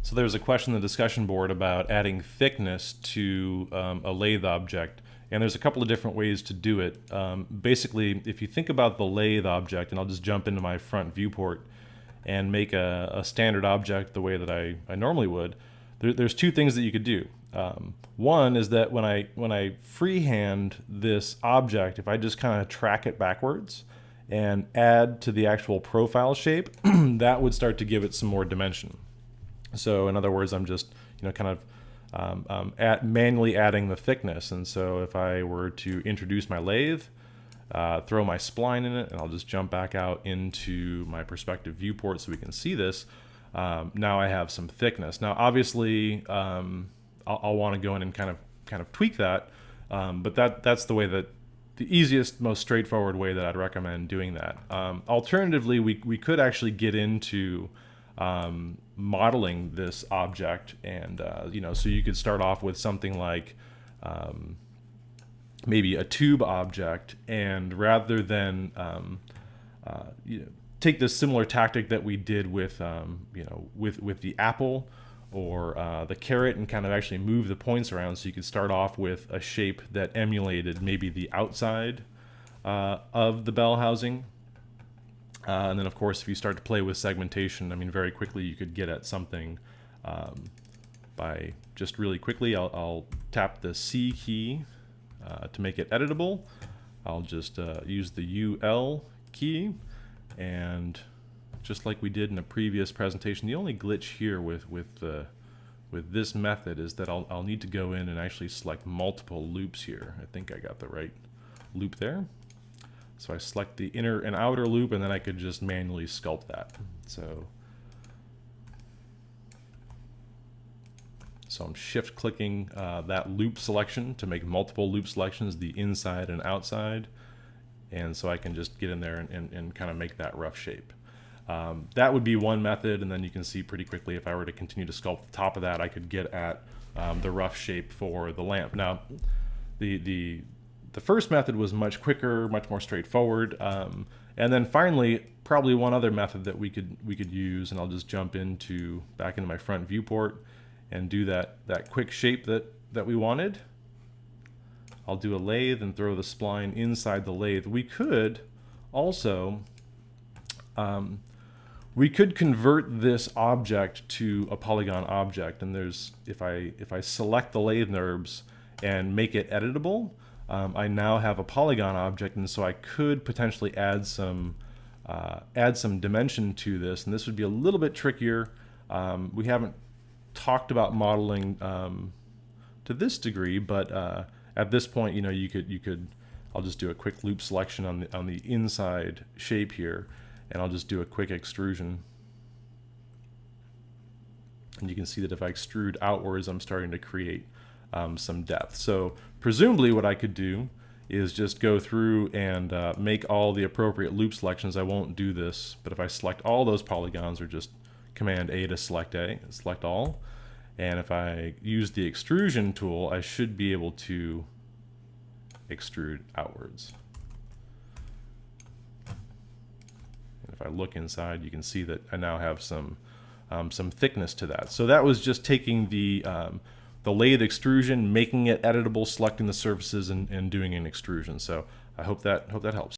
So there's a question in the discussion board about adding thickness to a lathe object, and there's a couple of different ways to do it. Basically, if you think about the lathe object, and I'll just jump into my front viewport and make a standard object the way that I normally would, there's two things that you could do. One is that when I freehand this object, if I just kind of track it backwards and add to the actual profile shape, that would start to give it some more dimension. So in other words, I'm just kind of manually adding the thickness. And so if I were to introduce my lathe, throw my spline in it, and I'll just jump back out into my perspective viewport so we can see this. Now I have some thickness. Now obviously I'll want to go in and kind of tweak that, but that's the way that the easiest, most straightforward way that I'd recommend doing that. Alternatively, we could actually get into modeling this object, and so you could start off with something like maybe a tube object, and rather than take this similar tactic that we did with with the apple or the carrot, and kind of actually move the points around, so you could start off with a shape that emulated maybe the outside of the bell housing. And then, of course, if you start to play with segmentation, I mean, very quickly you could get at something by just really quickly. I'll tap the C key to make it editable. I'll just use the UL key, and just like we did in a previous presentation, the only glitch here with this method is that I'll need to go in and actually select multiple loops here. I think I got the right loop there. So I select the inner and outer loop, and then I could just manually sculpt that. So I'm shift clicking that loop selection to make multiple loop selections, the inside and outside. And so I can just get in there and kind of make that rough shape. That would be one method, and then you can see pretty quickly if I were to continue to sculpt the top of that, I could get at the rough shape for the lamp. Now, the first method was much quicker, much more straightforward, and then finally, probably one other method that we could use, and I'll just jump back into my front viewport and do that quick shape that we wanted. I'll do a lathe and throw the spline inside the lathe. We could also we could convert this object to a polygon object, and if I select the lathe NURBS and make it editable, I now have a polygon object, and so I could potentially add some dimension to this, and this would be a little bit trickier. We haven't talked about modeling to this degree, but at this point, you could. I'll just do a quick loop selection on the inside shape here, and I'll just do a quick extrusion. And you can see that if I extrude outwards, I'm starting to create some depth. So presumably what I could do is just go through and make all the appropriate loop selections. I won't do this, but if I select all those polygons, or just Command A to select all, and if I use the extrusion tool, I should be able to extrude outwards. And if I look inside, you can see that I now have some thickness to that. So that was just taking the lathe extrusion, making it editable, selecting the surfaces, and doing an extrusion. So I hope that helps.